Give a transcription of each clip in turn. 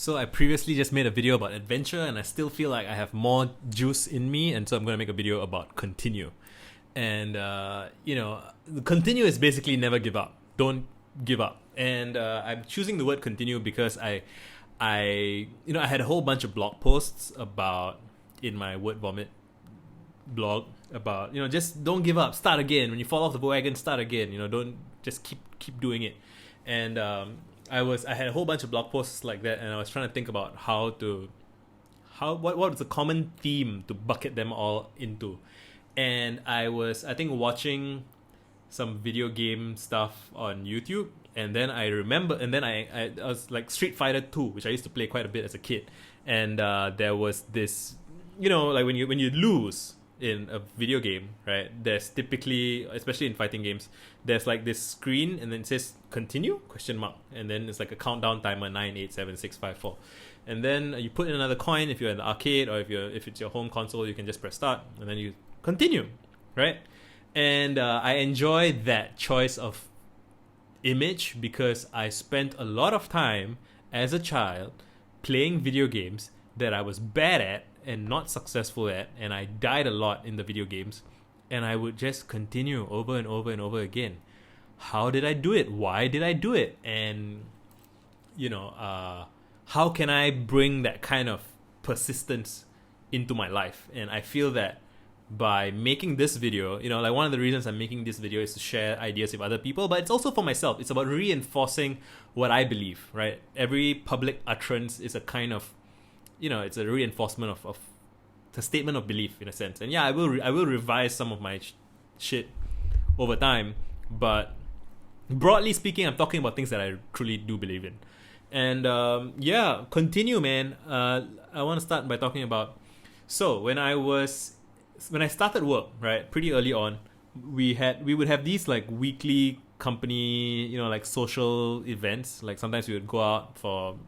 So I previously just made a video about adventure, and I still feel like I have more juice in me, and so I'm gonna make a video about continue. And continue is basically never give up. Don't give up. And I'm choosing the word continue because I had a whole bunch of blog posts about in my word vomit blog about just don't give up, start again. When you fall off the wagon, start again. Don't just keep doing it. And I had a whole bunch of blog posts like that, and I was trying to think about what was the common theme to bucket them all into. And I think watching some video game stuff on YouTube, and then I remember, and then I was like Street Fighter 2, which I used to play quite a bit as a kid, and there was this, like when you lose in a video game, right? There's typically, especially in fighting games, there's like this screen, and then it says continue ? And then it's like a countdown timer 9, 8, 7, 6, 5, 4, and then you put in another coin. If you're in the arcade or if it's your home console, you can just press start, and then you continue, right? And I enjoy that choice of image because I spent a lot of time as a child playing video games that I was bad at and not successful at, and I died a lot in the video games, and I would just continue over and over and over again. How did I do it? Why did I do it? And how can I bring that kind of persistence into my life? And I feel that by making this video, like one of the reasons I'm making this video is to share ideas with other people, but it's also for myself. It's about reinforcing what I believe, right? Every public utterance is a kind of, it's a reinforcement of a statement of belief in a sense. And yeah, I will revise some of my shit over time, but broadly speaking, I'm talking about things that I truly do believe in. And continue, man. I want to start by talking about, so when I started work, right, pretty early on, we would have these like weekly company, like social events. Like sometimes we would go out for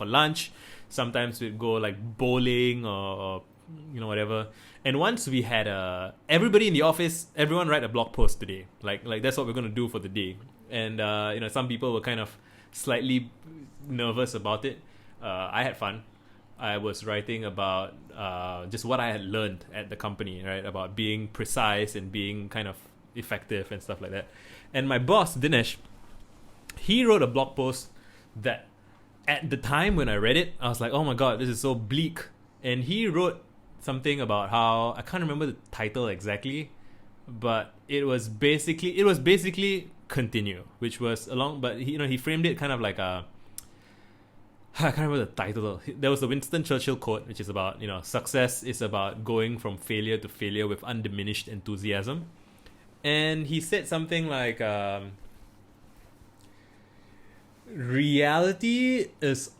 lunch. Sometimes we'd go like bowling or whatever. And once we had everybody in the office, everyone write a blog post today. Like that's what we're gonna do for the day. And some people were kind of slightly nervous about it. I had fun. I was writing about just what I had learned at the company, right? About being precise and being kind of effective and stuff like that. And my boss, Dinesh, he wrote a blog post that at the time when I read it, I was like, oh my God, this is so bleak. And he wrote something about how, I can't remember the title exactly, but it was basically continue, which was but he framed it kind of like I can't remember the title. There was the Winston Churchill quote, which is about, success is about going from failure to failure with undiminished enthusiasm. And he said something like, reality has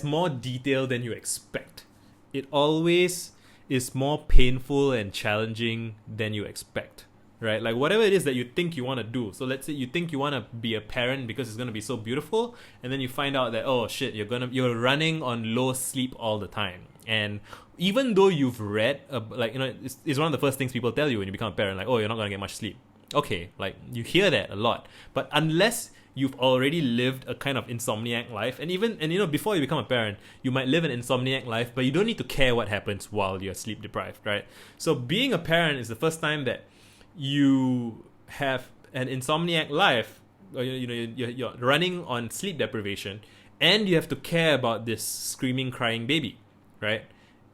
more detail than you expect. It always is more painful and challenging than you expect. Right? Like whatever it is that you think you want to do. So let's say you think you want to be a parent because it's going to be so beautiful, and then you find out that, oh shit, you're running on low sleep all the time. And even though you've read it's one of the first things people tell you when you become a parent, like, oh, you're not going to get much sleep. Okay, like you hear that a lot. But unless you've already lived a kind of insomniac life, and before you become a parent, you might live an insomniac life, but you don't need to care what happens while you're sleep deprived, right? So being a parent is the first time that you have an insomniac life, or you're running on sleep deprivation, and you have to care about this screaming, crying baby, right?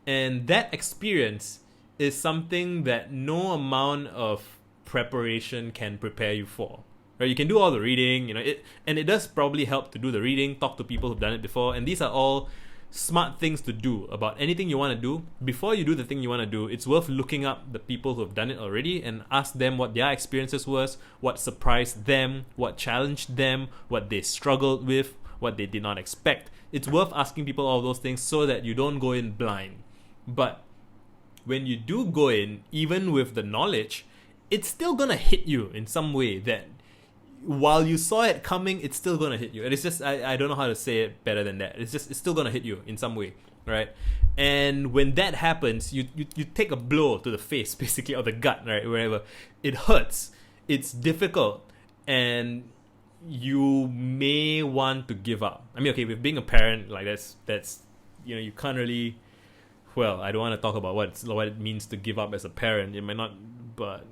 And that experience is something that no amount of preparation can prepare you for, right? You can do all the reading, and it does probably help to do the reading, talk to people who've done it before, and these are all smart things to do about anything you want to do. Before you do the thing you want to do, it's worth looking up the people who have done it already and ask them what their experiences was, what surprised them, what challenged them, what they struggled with, what they did not expect. It's worth asking people all those things so that you don't go in blind. But when you do go in, even with the knowledge, it's still gonna hit you in some way that while you saw it coming, it's still gonna hit you. And it's just, I don't know how to say it better than that. It's still gonna hit you in some way, right? And when that happens, you take a blow to the face, basically, or the gut, right? Wherever. It hurts. It's difficult. And you may want to give up. I mean, okay, with being a parent, like that's you can't really. Well, I don't want to talk about what it means to give up as a parent. It might not, but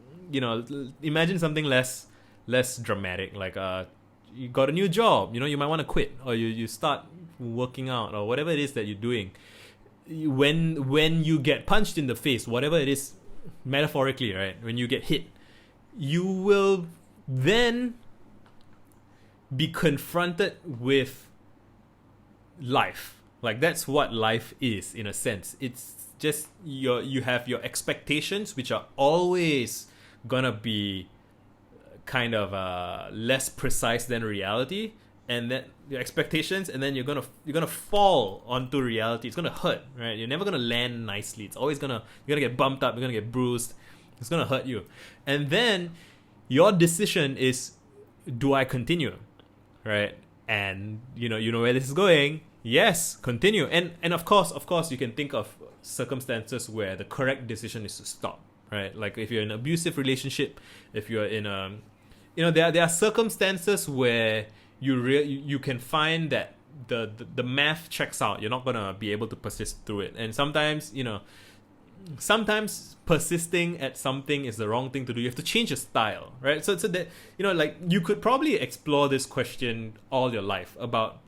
imagine something less dramatic, like you got a new job. You might want to quit, or you start working out, or whatever it is that you're doing. When you get punched in the face, whatever it is, metaphorically, right? When you get hit, you will then be confronted with life. Like, that's what life is, in a sense. It's just you have your expectations, which are always gonna be kind of less precise than reality, and then your expectations, and then you're gonna fall onto reality. It's gonna hurt, right? You're never gonna land nicely. It's always you're gonna get bumped up. You're gonna get bruised. It's gonna hurt you, and then your decision is, do I continue, right? And you know where this is going. Yes, continue. And of course you can think of circumstances where the correct decision is to stop, right? Like if you're in an abusive relationship, if you're in there are circumstances where you can find that the math checks out. You're not gonna be able to persist through it, and sometimes persisting at something is the wrong thing to do. You have to change your style, right? So that like you could probably explore this question all your life about,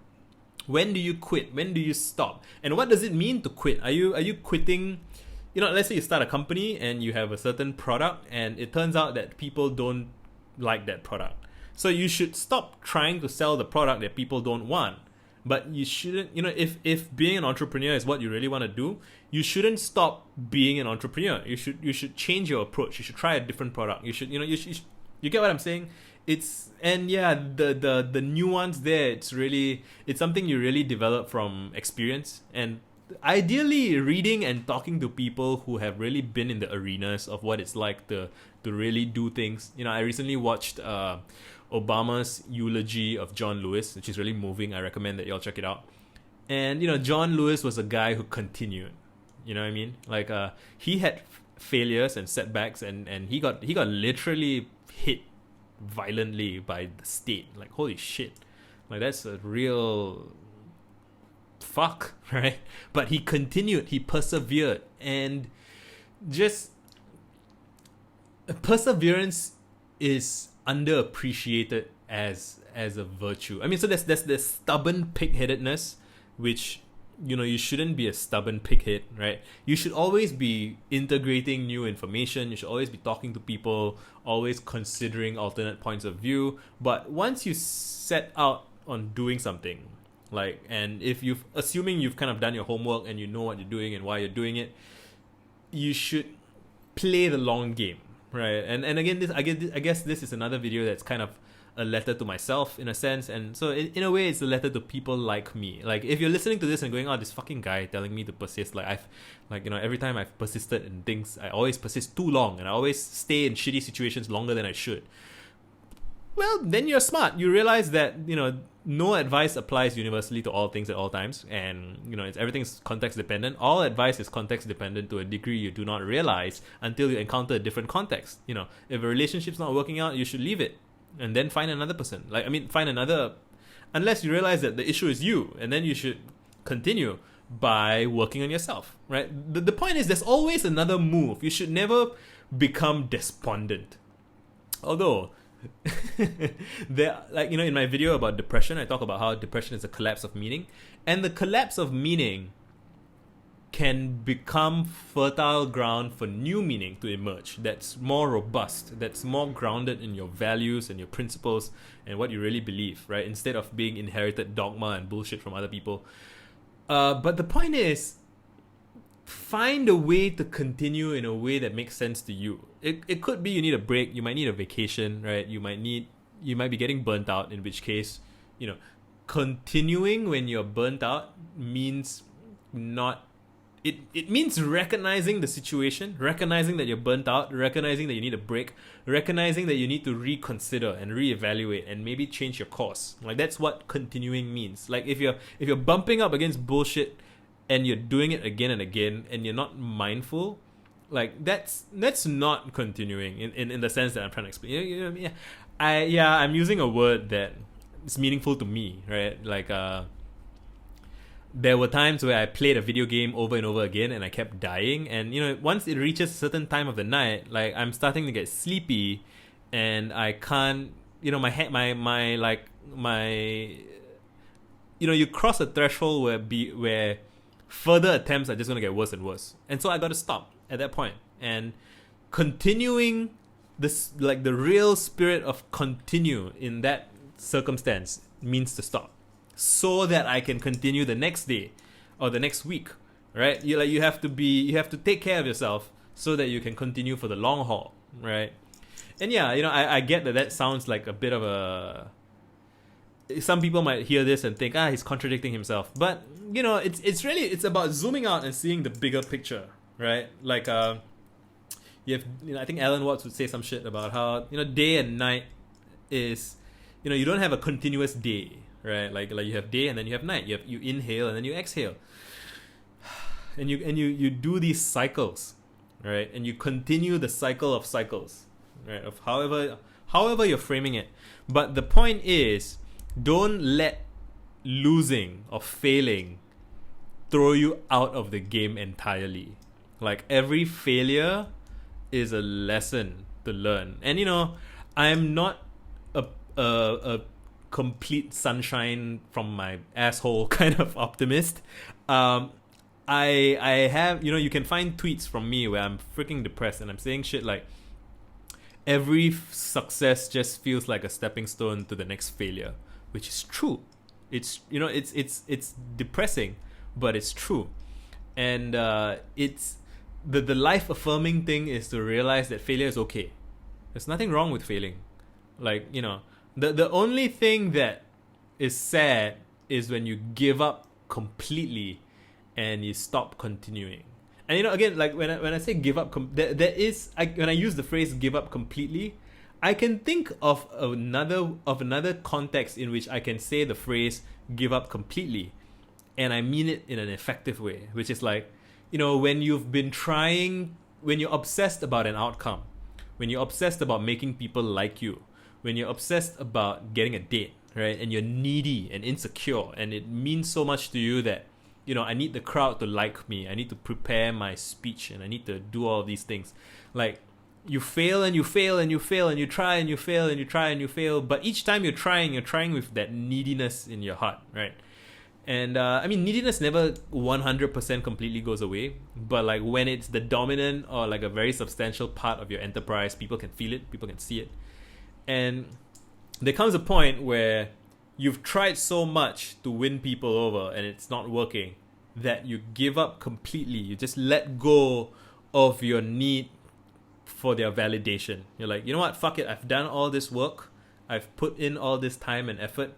when do you quit? When do you stop? And what does it mean to quit? Are you quitting? Let's say you start a company and you have a certain product, and it turns out that people don't like that product. So you should stop trying to sell the product that people don't want. But you shouldn't, if being an entrepreneur is what you really want to do, you shouldn't stop being an entrepreneur. You should change your approach. You should try a different product. You should, you get what I'm saying? The nuance there, it's something you really develop from experience, and ideally reading and talking to people who have really been in the arenas of what it's like to really do things. I recently watched Obama's eulogy of John Lewis, which is really moving. I recommend that y'all check it out. And John Lewis was a guy who continued. You know what I mean? Like he had failures and setbacks, and he got literally hit violently by the state. Like, holy shit, like that's a real fuck, right? But he continued, he persevered, and just perseverance is underappreciated as a virtue. I mean, so there's the stubborn pig-headedness, which you shouldn't be a stubborn pighead, right? You should always be integrating new information. You should always be talking to people, always considering alternate points of view. But once you set out on doing something, and if assuming you've kind of done your homework and you know what you're doing and why you're doing it, you should play the long game, right? And again, I guess this is another video that's kind of a letter to myself in a sense, and so in a way it's a letter to people like me. Like, if you're listening to this and going, oh, this fucking guy telling me to persist, every time I've persisted in things, I always persist too long, and I always stay in shitty situations longer than I should. Well, then you're smart. You realize that no advice applies universally to all things at all times, and everything's context dependent. All advice is context dependent to a degree you do not realize until you encounter a different context. If a relationship's not working out, you should leave it and then find another person. Unless you realize that the issue is you, and then you should continue by working on yourself, right? The point is, there's always another move. You should never become despondent. Although in my video about depression, I talk about how depression is a collapse of meaning, and the collapse of meaning can become fertile ground for new meaning to emerge that's more robust, that's more grounded in your values and your principles and what you really believe, right? Instead of being inherited dogma and bullshit from other people. But the point is, find a way to continue in a way that makes sense to you. It could be you need a break, you might need a vacation, right? You might be getting burnt out, in which case, continuing when you're burnt out means not. It means recognizing the situation, recognizing that you're burnt out, recognizing that you need a break, recognizing that you need to reconsider and reevaluate and maybe change your course. Like, that's what continuing means. Like, if you're bumping up against bullshit and you're doing it again and again and you're not mindful, like, that's not continuing in the sense that I'm trying to explain. I'm using a word that it's meaningful to me, right? Like there were times where I played a video game over and over again and I kept dying, and once it reaches a certain time of the night, like I'm starting to get sleepy and I can't, my head, my like my you cross a threshold where further attempts are just going to get worse and worse, and so I got to stop at that point. And continuing this, like the real spirit of continue in that circumstance, means to stop so that I can continue the next day or the next week, right? You have to take care of yourself so that you can continue for the long haul, right? And yeah, I get that sounds like a bit of a, some people might hear this and think, he's contradicting himself, but it's about zooming out and seeing the bigger picture, right? Like you have, I think Alan Watts would say some shit about how day and night is, you don't have a continuous day, right? Like you have day and then you have night. You inhale and then you exhale, and you do these cycles, right? And you continue the cycle of cycles, right? Of however you're framing it. But the point is, don't let losing or failing throw you out of the game entirely. Like every failure is a lesson to learn. And I'm not a complete sunshine from my asshole kind of optimist. I have, you can find tweets from me where I'm freaking depressed and I'm saying shit like, every success just feels like a stepping stone to the next failure, which is true. It's it's depressing, but it's true. And it's the life affirming thing is to realize that failure is okay. There's nothing wrong with failing. Like, the only thing that is sad is when you give up completely and you stop continuing. And again, like when I say give up, when I use the phrase give up completely, I can think of another context in which I can say the phrase give up completely, and I mean it in an effective way, which is like, when you've been trying, when you're obsessed about an outcome, when you're obsessed about making people like you, when you're obsessed about getting a date, right? And you're needy and insecure, and it means so much to you that, I need the crowd to like me, I need to prepare my speech, and I need to do all of these things. Like, you fail and you fail and you fail and you try and you fail and you try and you fail, but each time you're trying with that neediness in your heart, right? And neediness never 100% completely goes away, but like when it's the dominant or like a very substantial part of your enterprise, people can feel it, people can see it. And there comes a point where you've tried so much to win people over and it's not working that you give up completely. You just let go of your need for their validation. You're like, you know what, fuck it, I've done all this work, I've put in all this time and effort.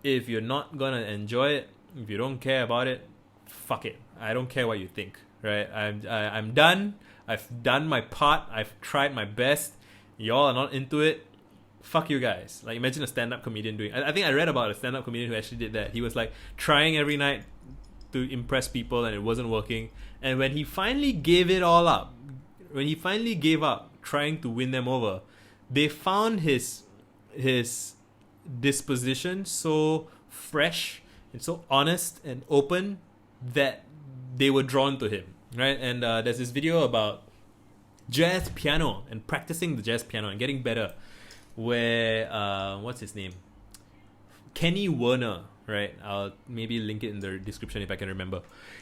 If you're not gonna enjoy it, if you don't care about it, fuck it, I don't care what you think, right? I'm done, I've done my part, I've tried my best, y'all are not into it, fuck you guys. Like, imagine a stand-up comedian doing, I think I read about a stand-up comedian who actually did that. He was like trying every night to impress people and it wasn't working, and when he finally gave it all up, when he finally gave up trying to win them over, they found his disposition so fresh and so honest and open that they were drawn to him, right? And there's this video about jazz piano and practicing the jazz piano and getting better, where what's his name? Kenny Werner, right? I'll maybe link it in the description if I can remember.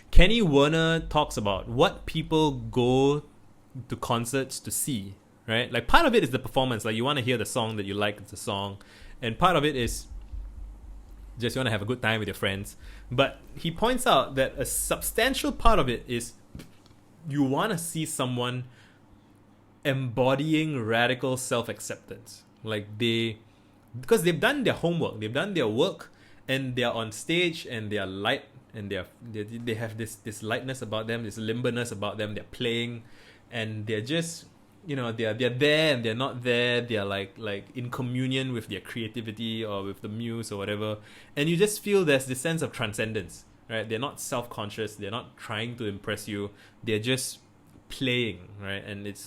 Kenny Werner talks about what people go to concerts to see, right? Like, part of it is the performance, like you want to hear the song that you like, it's a song, and part of it is just you want to have a good time with your friends. But he points out that a substantial part of it is you want to see someone embodying radical self-acceptance, like because they've done their homework, they've done their work, and they're on stage and they're light, and they have this lightness about them, this limberness about them, they're playing, and they're just, they're there and they're not there, they're like in communion with their creativity or with the muse or whatever, and you just feel there's this sense of transcendence, right? They're not self-conscious, they're not trying to impress you, they're just playing, right? And it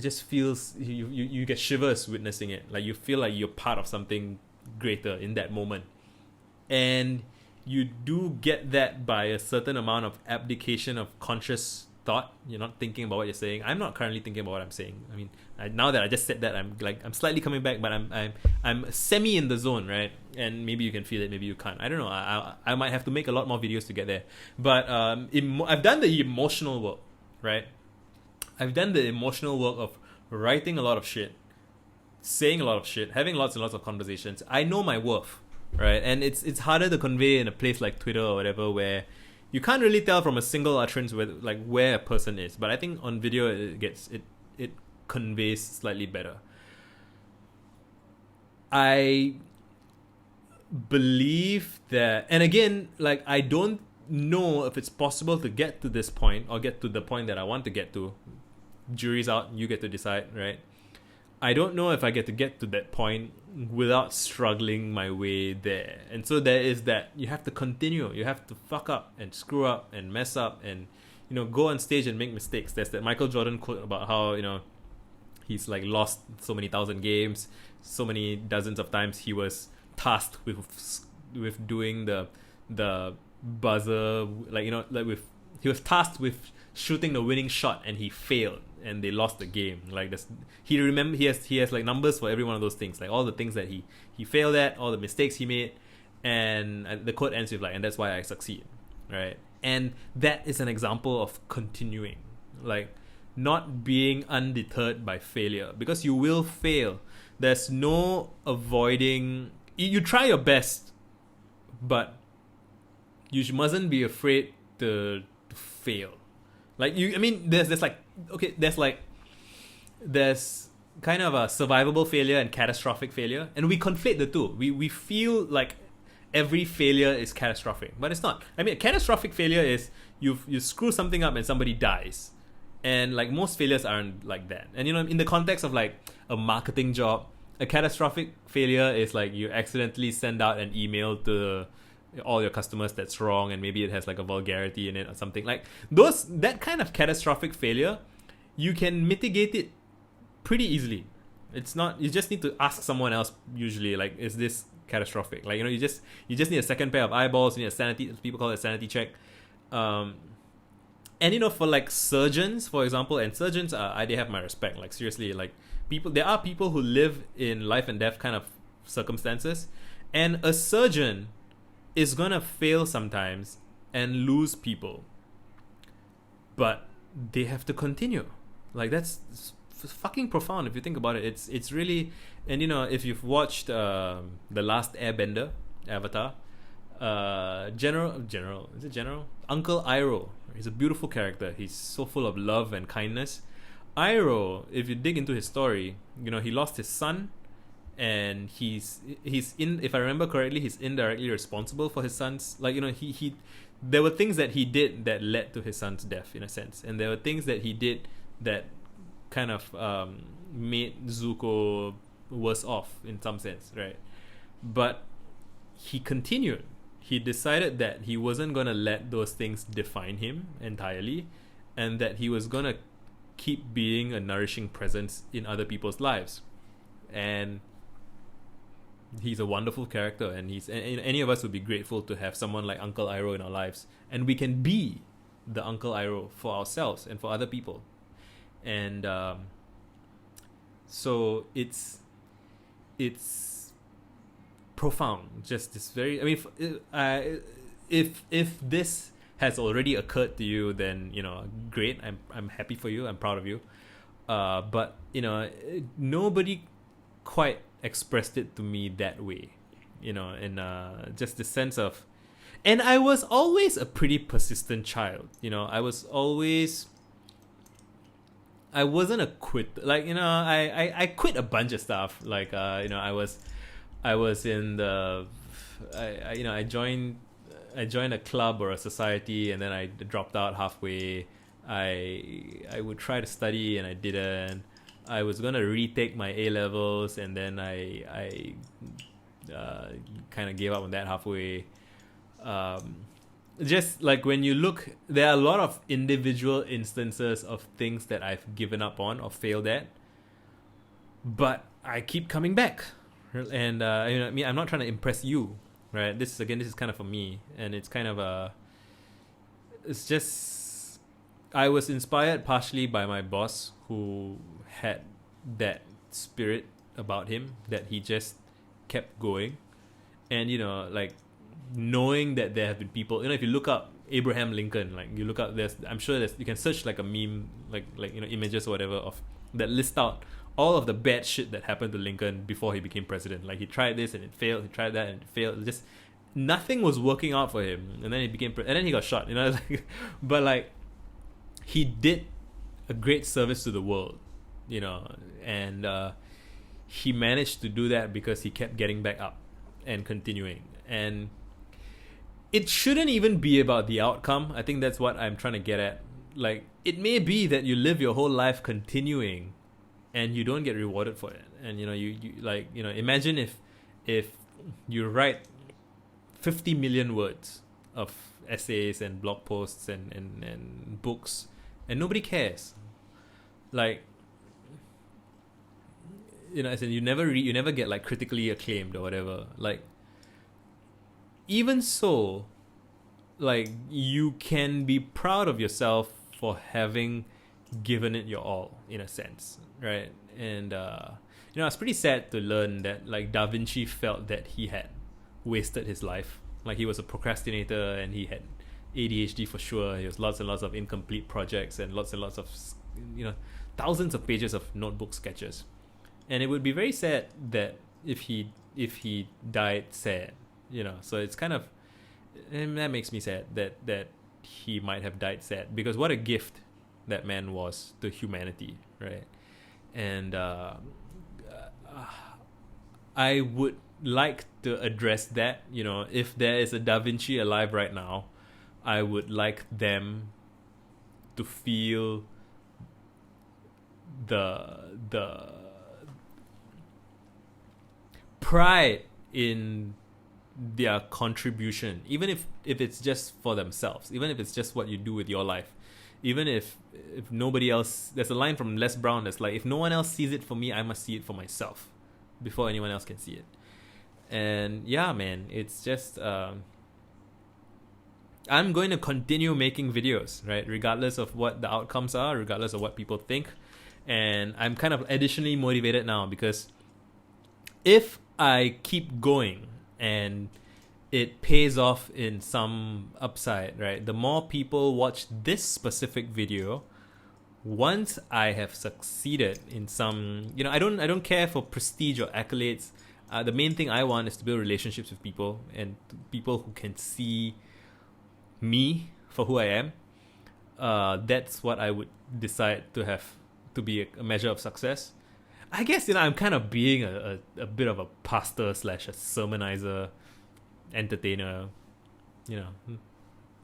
just feels, you get shivers witnessing it, like you feel like you're part of something greater in that moment. And you do get that by a certain amount of abdication of conscious thought. You're not thinking about what you're saying. I'm not currently thinking about what I'm saying. I mean, now that I just said that, I'm slightly coming back, but I'm semi in the zone, right? And maybe you can feel it, maybe you can't. I don't know. I might have to make a lot more videos to get there. But I've done the emotional work, right? I've done the emotional work of writing a lot of shit, saying a lot of shit, having lots and lots of conversations. I know my worth, right? And it's harder to convey in a place like Twitter or whatever, where you can't really tell from a single utterance where a person is. But I think on video it conveys slightly better. I believe that, and again, like, I don't know if it's possible to get to this point or get to the point that I want to get to. Jury's out, you get to decide, right? I don't know if I get to that point without struggling my way there. And so there is that you have to continue. You have to fuck up and screw up and mess up and, go on stage and make mistakes. There's that Michael Jordan quote about how, he's like lost so many thousand games, so many dozens of times he was tasked with doing the buzzer, he was tasked with shooting the winning shot and he failed and they lost the game. Like this, he has like numbers for every one of those things, like all the things that he failed at, all the mistakes he made, and the quote ends with like, and that's why I succeed, right? And that is an example of continuing, like not being undeterred by failure, because you will fail. There's no avoiding. You try your best, but you mustn't be afraid to fail. Like there's kind of a survivable failure and catastrophic failure, and we conflate the two. We feel like every failure is catastrophic, but it's not. I mean, a catastrophic failure is you screw something up and somebody dies, and like most failures aren't like that. And in the context of like a marketing job, a catastrophic failure is like you accidentally send out an email to all your customers that's wrong, and maybe it has like a vulgarity in it or something. Like that kind of catastrophic failure, you can mitigate it pretty easily. It's not, you just need to ask someone else usually, like, is this catastrophic? Like, you just need a second pair of eyeballs, you need a sanity, people call it a sanity check. And for like surgeons, for example, and surgeons they have my respect. Like, seriously, like, there are people who live in life and death kind of circumstances, and a surgeon is gonna fail sometimes and lose people, but they have to continue. Like, that's fucking profound if you think about it. It's really, and if you've watched The Last Airbender, Avatar, General is it General? Uncle Iroh. He's a beautiful character. He's so full of love and kindness. Iroh, if you dig into his story, he lost his son, and he's if I remember correctly, he's indirectly responsible for his son's, like, he there were things that he did that led to his son's death, in a sense, and there were things that he did that kind of made Zuko worse off in some sense, right? But he continued. He decided that he wasn't going to let those things define him entirely, and that he was going to keep being a nourishing presence in other people's lives. And he's a wonderful character, and any of us would be grateful to have someone like Uncle Iroh in our lives, and we can be the Uncle Iroh for ourselves and for other people. And so it's profound. Just this very, I mean, if this has already occurred to you, then great. I'm happy for you. I'm proud of you. But nobody quite expressed it to me that way, and just the sense of, and I was always a pretty persistent child. I wasn't a quit. Like, I quit a bunch of stuff. Like, I was in the, I joined a club or a society, and then I dropped out halfway. I would try to study, and I didn't. I was gonna retake my A-levels, and then I kind of gave up on that halfway. Just like when you look, there are a lot of individual instances of things that I've given up on or failed at, but I keep coming back, And I mean, I'm not trying to impress you, right? This is kind of for me, and it's kind of it's just, I was inspired partially by my boss, who had that spirit about him, that he just kept going. And like, knowing that there have been people, if you look up Abraham Lincoln, like, you look up, I'm sure you can search like a meme, like images or whatever, of that list out all of the bad shit that happened to Lincoln before he became president. Like, he tried this and it failed, he tried that and it failed. Just nothing was working out for him, and then he became and then he got shot. Like, but like, he did a great service to the world, and he managed to do that because he kept getting back up and continuing. And it shouldn't even be about the outcome. I think that's what I'm trying to get at. Like, it may be that you live your whole life continuing and you don't get rewarded for it. And you like, imagine if you write 50 million words of essays and blog posts and books, and nobody cares. Like, as in, you never get like critically acclaimed or whatever. Like, even so, like, you can be proud of yourself for having given it your all, in a sense, right? And it's pretty sad to learn that, like, Da Vinci felt that he had wasted his life. Like, he was a procrastinator and he had ADHD for sure. He has lots and lots of incomplete projects and lots of thousands of pages of notebook sketches. And it would be very sad that if he died sad, So it's kind of, and that makes me sad that he might have died sad, because what a gift that man was to humanity, right? And I would like to address that. If there is a Da Vinci alive right now, I would like them to feel the pride in their contribution, even if it's just for themselves, even if it's just what you do with your life, even if nobody else. There's a line from Les Brown that's like, if no one else sees it for me, I must see it for myself before anyone else can see it. And yeah, man, it's just I'm going to continue making videos, right, regardless of what the outcomes are, regardless of what people think. And I'm kind of additionally motivated now, because if I keep going and it pays off in some upside, right, the more people watch this specific video, once I have succeeded in some, I don't care for prestige or accolades. The main thing I want is to build relationships with people, and people who can see me for who I am. That's what I would decide to have to be a measure of success. I guess, I'm kind of being a bit of a pastor / a sermonizer, entertainer.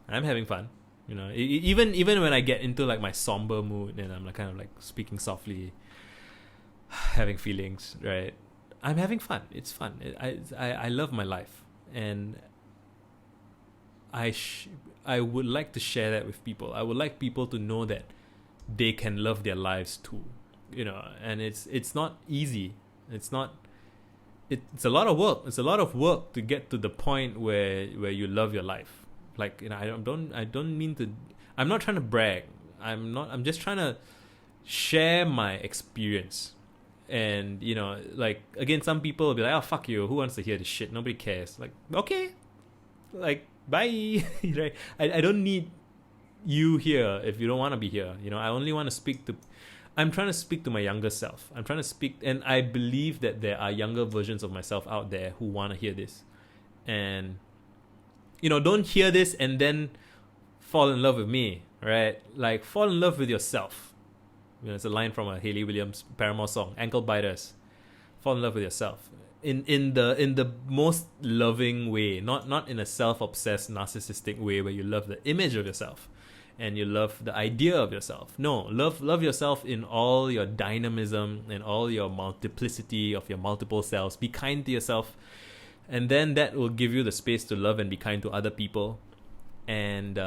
I'm having fun. Even when I get into like my somber mood and I'm like kind of like speaking softly, having feelings, right? I'm having fun. It's fun. I love my life, and I would like to share that with people. I would like people to know that they can love their lives too. And it's not easy. It's a lot of work. It's a lot of work to get to the point where you love your life. Like, I don't mean to, I'm not trying to brag. I'm just trying to share my experience. And, like, again, some people will be like, oh, fuck you. Who wants to hear this shit? Nobody cares. Like, okay. Like, bye. Right? I don't need you here if you don't want to be here. I only want to speak to, I'm trying to speak to my younger self. I'm trying to speak, and I believe that there are younger versions of myself out there who want to hear this. And, don't hear this and then fall in love with me, right? Like, fall in love with yourself. It's a line from a Hayley Williams Paramore song, Ankle Biters. Fall in love with yourself. In the most loving way, not in a self-obsessed, narcissistic way where you love the image of yourself and you love the idea of yourself. No, love yourself in all your dynamism and all your multiplicity of your multiple selves. Be kind to yourself, and then that will give you the space to love and be kind to other people. And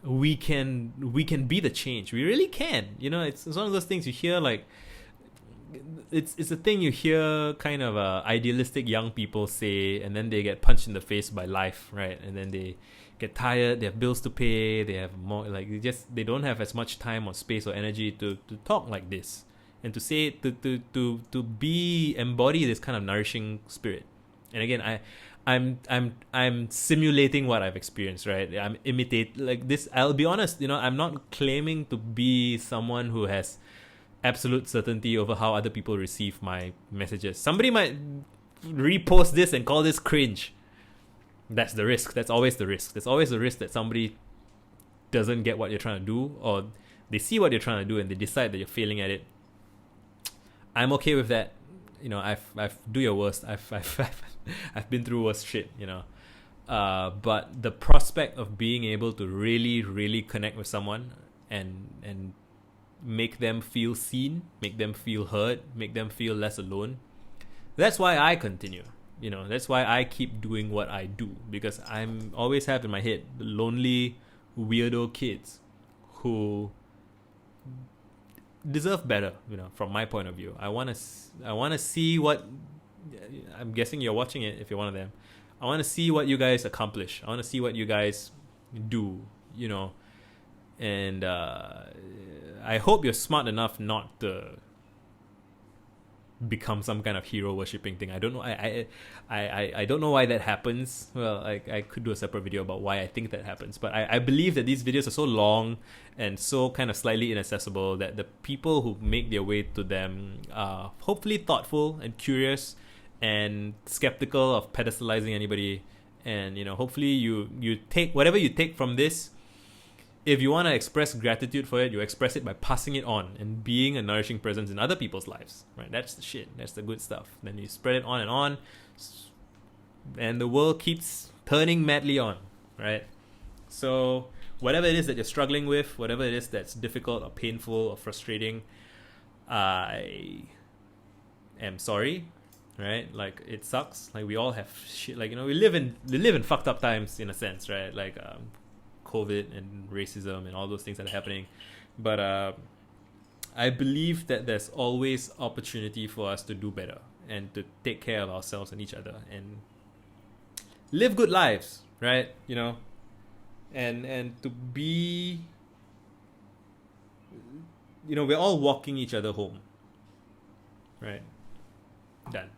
we can be the change. We really can. It's one of those things you hear, like it's a thing you hear kind of idealistic young people say, and then they get punched in the face by life, right? And then they get tired, they have bills to pay, they have more, like, they don't have as much time or space or energy to talk like this, and to say, to be embody this kind of nourishing spirit. And again, I'm simulating what I've experienced, right? I'm imitate like this. I'll be honest, I'm not claiming to be someone who has absolute certainty over how other people receive my messages. Somebody might repost this and call this cringe. That's the risk. That's always the risk. There's always the risk that somebody doesn't get what you're trying to do, or they see what you're trying to do and they decide that you're failing at it. I'm okay with that. I've do your worst. I've been through worse shit. But the prospect of being able to really, really connect with someone and make them feel seen, make them feel heard, make them feel less alone. That's why I continue. That's why I keep doing what I do, because I'm always have in my head the lonely, weirdo kids who deserve better. From my point of view, I want to see what. I'm guessing you're watching it if you're one of them. I want to see what you guys accomplish. I want to see what you guys do. And I hope you're smart enough not to become some kind of hero worshipping thing. I don't know. I don't know why that happens. Well, I could do a separate video about why I think that happens. But I believe that these videos are so long and so kind of slightly inaccessible that the people who make their way to them are hopefully thoughtful and curious and skeptical of pedestalizing anybody. And hopefully you take whatever you take from this. If you want to express gratitude for it, you express it by passing it on and being a nourishing presence in other people's lives, right? That's the shit. That's the good stuff. Then you spread it on, and the world keeps turning madly on, right? So whatever it is that you're struggling with, whatever it is that's difficult or painful or frustrating, I am sorry, right? Like, it sucks. Like, we all have shit. Like, we live in fucked up times in a sense, right? Like, COVID and racism and all those things that are happening, but I believe that there's always opportunity for us to do better and to take care of ourselves and each other and live good lives, right? And to be, we're all walking each other home, right? Done.